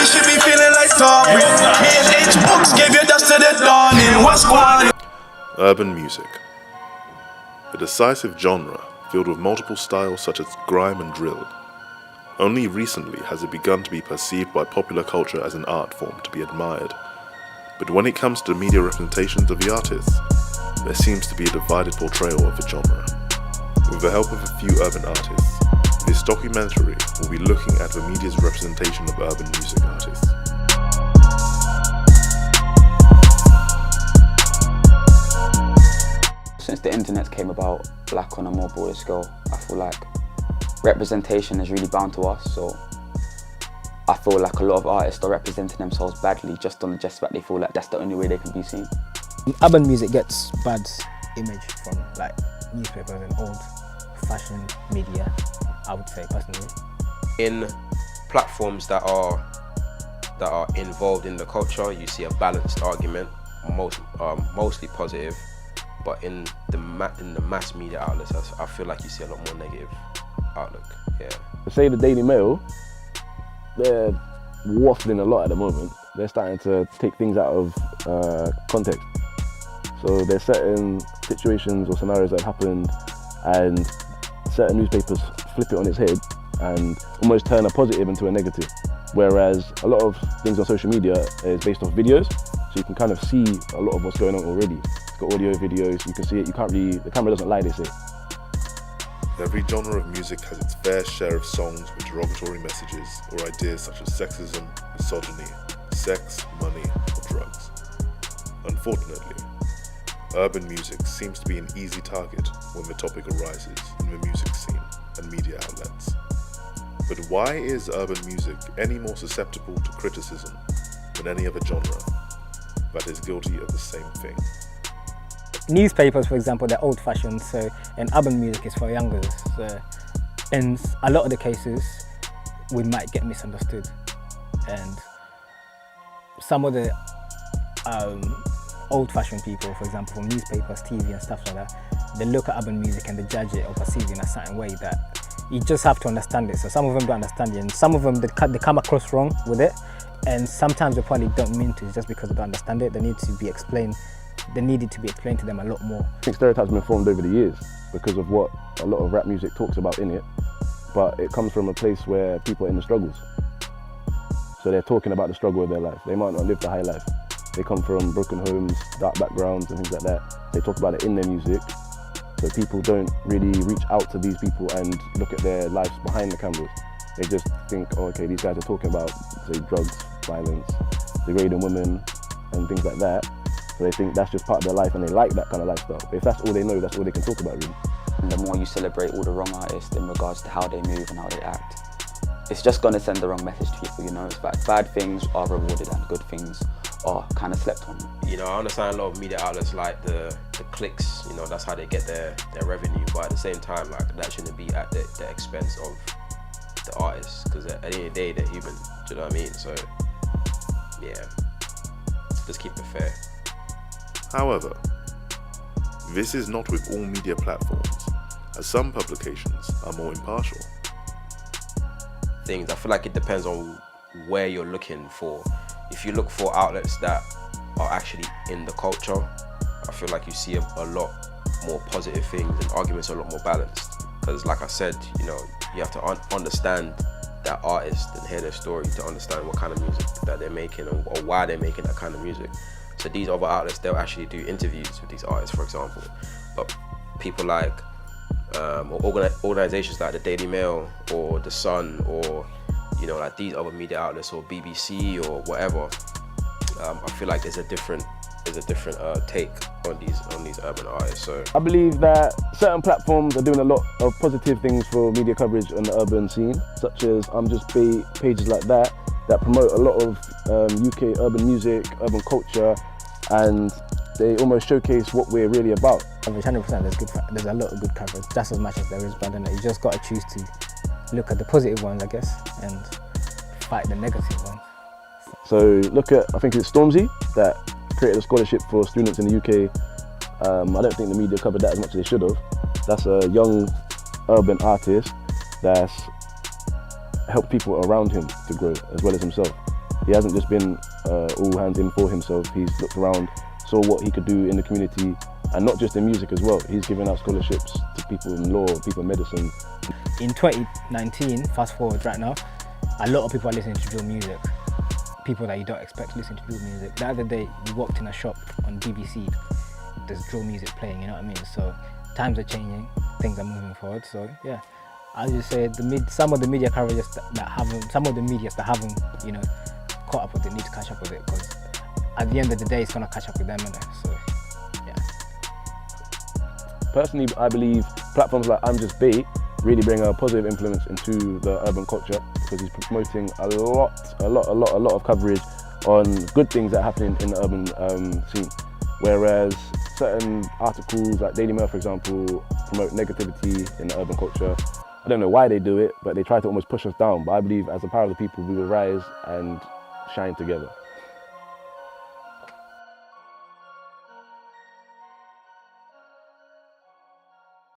should be feeling like Aubrey. Me and H Books gave you dust to the dawning. What's going on? Urban music. A decisive genre filled with multiple styles such as grime and drill. Only recently has it begun to be perceived by popular culture as an art form to be admired. But when it comes to media representations of the artists, there seems to be a divided portrayal of the genre. With the help of a few urban artists, this documentary will be looking at the media's representation of urban music artists. Since the internet came about, like on a more broader scale, I feel like representation is really bound to us, so I feel like a lot of artists are representing themselves badly just on the just fact they feel like that's the only way they can be seen. Urban music gets bad image from like newspapers and old fashioned media, I would say personally. In platforms that are involved in the culture, you see a balanced argument, mostly positive, but in the mass media outlets, I feel like you see a lot more negative outlook. Yeah. Say the Daily Mail, they're waffling a lot at the moment. They're starting to take things out of context. So there's certain situations or scenarios that happened and certain newspapers flip it on its head and almost turn a positive into a negative. Whereas a lot of things on social media is based off videos, so you can kind of see a lot of what's going on already. It's got audio, videos, you can see it, you can't really, the camera doesn't lie, they say. Every genre of music has its fair share of songs with derogatory messages or ideas such as sexism, misogyny, sex, money, or drugs. Unfortunately, urban music seems to be an easy target when the topic arises in the music scene and media outlets. But why is urban music any more susceptible to criticism than any other genre that is guilty of the same thing? Newspapers, for example, they're old-fashioned, so and urban music is for youngers. So in a lot of the cases, we might get misunderstood, and some of the old-fashioned people, for example, from newspapers, TV, and stuff like that, they look at urban music and they judge it or perceive it in a certain way that you just have to understand it. So some of them don't understand it, and some of them they come across wrong with it, and sometimes they probably don't mean to. It's just because they don't understand it. They need to be explained. They needed to be explained to them a lot more. I think stereotypes have been formed over the years because of what a lot of rap music talks about in it, but it comes from a place where people are in the struggles. So they're talking about the struggle of their life. They might not live the high life. They come from broken homes, dark backgrounds and things like that. They talk about it in their music, so people don't really reach out to these people and look at their lives behind the cameras. They just think, oh, okay, these guys are talking about, say, drugs, violence, degrading women and things like that. So they think that's just part of their life and they like that kind of lifestyle. But if that's all they know, that's all they can talk about, really. And the more you celebrate all the wrong artists in regards to how they move and how they act, it's just going to send the wrong message to people, you know? It's like bad things are rewarded and good things are kind of slept on. You know, I understand a lot of media outlets like the clicks, you know, that's how they get their revenue, but at the same time, like, that shouldn't be at the expense of the artists, because at the end of the day, they're human, do you know what I mean? So, yeah, just keep it fair. However, this is not with all media platforms, as some publications are more impartial. I feel like it depends on where you're looking for. If you look for outlets that are actually in the culture, I feel like you see a lot more positive things and arguments are a lot more balanced. Because like I said, you know, you have to understand that artist and hear their story to understand what kind of music that they're making or why they're making that kind of music. So these other outlets, they'll actually do interviews with these artists, for example. But people like, or organizations like the Daily Mail or The Sun or, you know, like these other media outlets or BBC or whatever, I feel like there's a different take on these urban artists. So I believe that certain platforms are doing a lot of positive things for media coverage on the urban scene, such as I'm Just Bait, pages like that promote a lot of UK urban music, urban culture, and they almost showcase what we're really about. 100% there's a lot of good coverage, just as much as there is bad in it. You just got to choose to look at the positive ones, I guess, and fight the negative ones. So look at, I think it's Stormzy that created a scholarship for students in the UK. I don't think the media covered that as much as they should have. That's a young urban artist that's helped people around him to grow as well as himself. He hasn't just been all hands in for himself. He's looked around, saw what he could do in the community, and not just in music as well. He's given out scholarships to people in law, people in medicine. In 2019, fast forward right now, a lot of people are listening to drill music. People that you don't expect to listen to drill music. The other day, we walked in a shop on BBC, there's drill music playing, you know what I mean? So times are changing, things are moving forward. So yeah, I'll just say some of the media coverages that haven't, some of the medias that haven't, you know, caught up with it need to catch up with it, because at the end of the day, it's gonna catch up with them, innit? So yeah. Personally, I believe platforms like I'm Just Bait really bring a positive influence into the urban culture, because he's promoting a lot of coverage on good things that are happening in the urban scene. Whereas certain articles like Daily Mail, for example, promote negativity in the urban culture. I don't know why they do it, but they try to almost push us down. But I believe as a power of the people, we will rise and shine together.